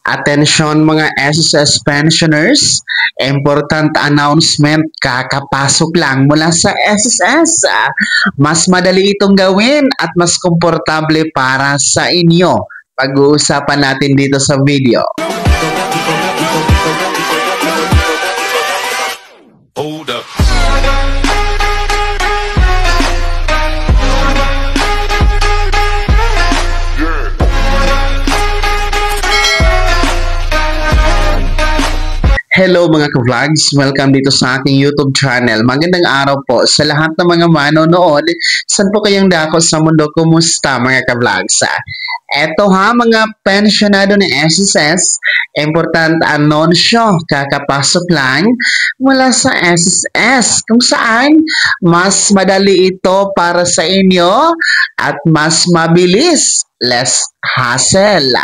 Atensyon mga SSS pensioners, important announcement kakapasok lang mula sa SSS. Mas madali itong gawin at mas komportable para sa inyo. Pag-uusapan natin dito sa video. Hold up. Hello mga ka-vlogs! Welcome dito sa aking YouTube channel. Magandang araw po sa lahat ng mga manonood. Saan po kayong dako sa mundo? Kumusta mga ka-vlogs? Eto mga pensionado ni SSS, important anunsyo kakapasok lang mula sa SSS kung saan mas madali ito para sa inyo at mas mabilis. Less hassle.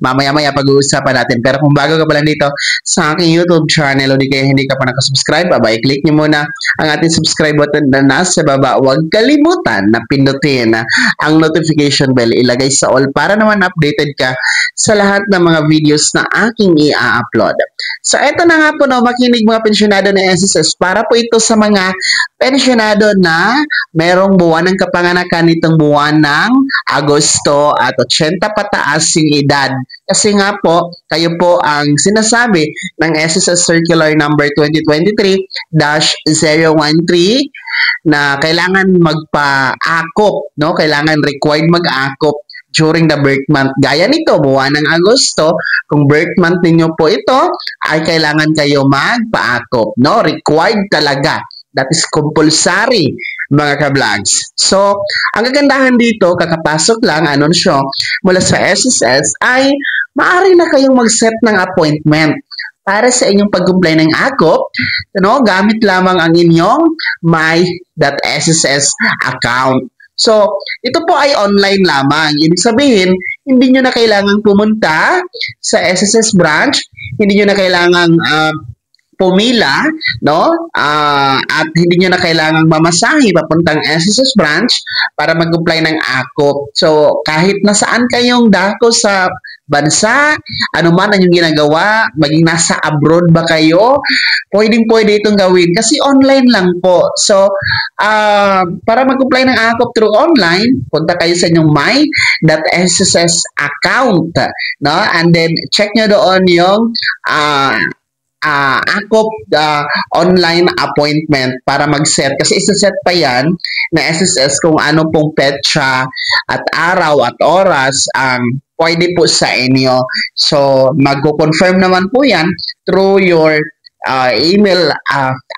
Mamaya-maya pag-uusapan natin. Pero kung bago ka pa lang dito sa aking YouTube channel o di kaya hindi ka pa nakasubscribe, i-click nyo muna ang ating subscribe button na nasa baba. Huwag kalimutan na pindutin ang notification bell. Ilagay sa all para naman updated ka sa lahat ng mga videos na aking i-upload. So, eto na nga po makinig mga pensyonado ng SSS. Para po ito sa mga pensyonado na merong buwan ng kapanganakan nitong buwan ng Agosto at 80 pataas yung edad. Kasi nga po, kayo po ang sinasabi ng SSS Circular Number 2023-013 na kailangan magpa-akop, kailangan required mag-akop during the birth month. Gaya nito, buwan ng Agosto, kung birth month ninyo po ito, ay kailangan kayo magpa-akop. Required talaga. That is compulsory, mga ka-vlogs. So, ang kagandahan dito, kakapasok lang, anunsyo, mula sa SSS, ay maaari na kayong mag-set ng appointment para sa inyong pag-comply ng AKOP, gamit lamang ang inyong my.sss account. So, ito po ay online lamang. Ibig sabihin, hindi nyo na kailangang pumunta sa SSS branch, hindi nyo na kailangang pumila, at hindi nyo na kailangang mamasahe papuntang SSS branch para mag-comply ng AKOP. So, kahit nasaan kayong dako sa bansa, ano man ang inyong ginagawa, maging nasa abroad ba kayo, pwedeng-pwede itong gawin kasi online lang po. So, para mag-comply ng AKOP through online, punta kayo sa inyong my.sss account, and then check nyo doon yung AKOP online appointment para mag-set. Kasi isa-set pa yan na SSS kung ano pong petsa at araw at oras ang pwede po sa inyo. So, mag-confirm naman po yan through your email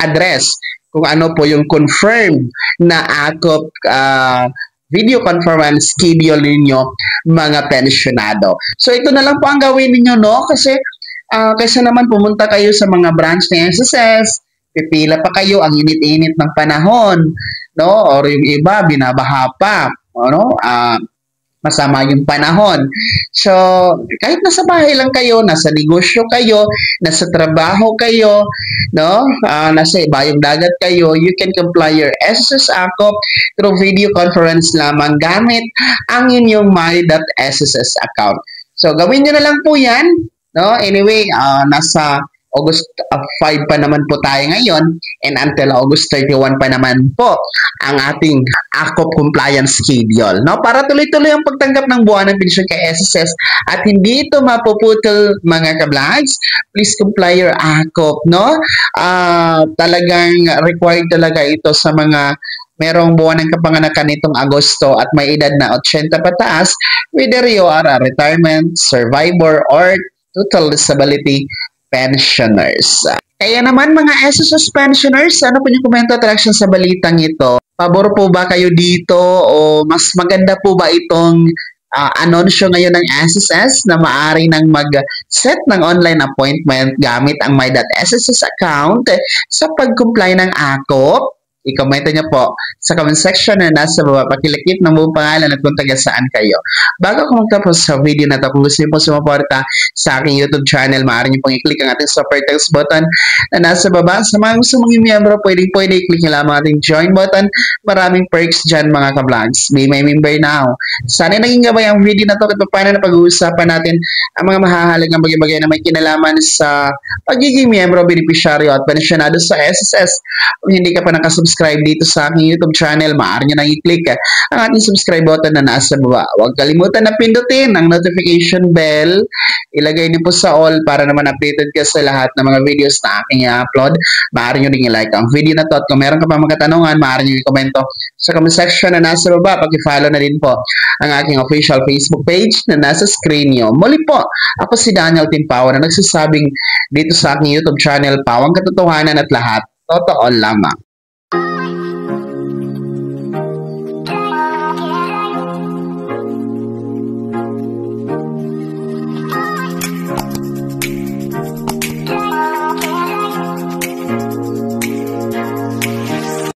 address kung ano po yung confirm na AKOP video conference schedule ninyo mga pensionado. So, ito na lang po ang gawin ninyo, kasi kaysa naman pumunta kayo sa mga branch ng SSS, pipila pa kayo, ang init-init ng panahon, or yung iba, binabaha pa, masama yung panahon. So, kahit nasa bahay lang kayo, nasa negosyo kayo, nasa trabaho kayo, nasa ibayong dagat kayo, you can comply your SSS AKOP through video conference lamang gamit ang inyong my.sss account. So, gawin nyo na lang po yan. Anyway, nasa August 5 pa naman po tayo ngayon and until August 31 pa naman po ang ating AKOP compliance schedule. Para tuloy-tuloy ang pagtanggap ng buwan ng pensyon kay SSS at hindi ito mapuputol mga ka-vlogs, please comply your AKOP. Talagang required talaga ito sa mga merong buwan ng kapanganakan nitong Agosto at may edad na 80 pataas, whether you are a retirement, survivor, or total disability pensioners. Kaya naman mga SSS pensioners, ano po yung komento at reaction sa balitang ito? Pabor po ba kayo dito o mas maganda po ba itong anunsyo ngayon ng SSS na maaari nang mag-set ng online appointment gamit ang my.sss account sa pag-comply ng AKOP? i-comment nyo po sa comment section na nasa baba. Pakilikit ng buong pangalan at kung taga saan kayo. Bago ako magtapos sa video na ito, kung gusto niyo po sumuporta sa aking YouTube channel, maaari niyo pong i-click ang ating super text button na nasa baba. Sa mga gusto mong miyembro, pwede i-click nyo lang ang ating join button. Maraming perks dyan mga ka-vlogs. Be my member now. Sana naging gabay ang video na ito at paano na pag-uusapan natin ang mga mahahalagang bagay-bagay na may kinalaman sa pagiging miyembro, beneficiaryo at pensyonado sa SSS. Kung hindi ka pa nakasubscribe dito sa aking YouTube channel, maaari nyo nang i-click ang ating subscribe button na nasa baba. Huwag kalimutan na pindutin ang notification bell. Ilagay niyo po sa all para naman updated ka sa lahat ng mga videos na aking i-upload. Maaari nyo rin i-like ang video na to at kung meron ka pa mga katanungan, maaari nyo i-komento sa comment section na nasa baba. Pag-follow na din po ang aking official Facebook page na nasa screen nyo. Muli po, ako si Daniel Timpao na nagsasabing dito sa aking YouTube channel, Pawang Katotohanan at lahat totoo lamang.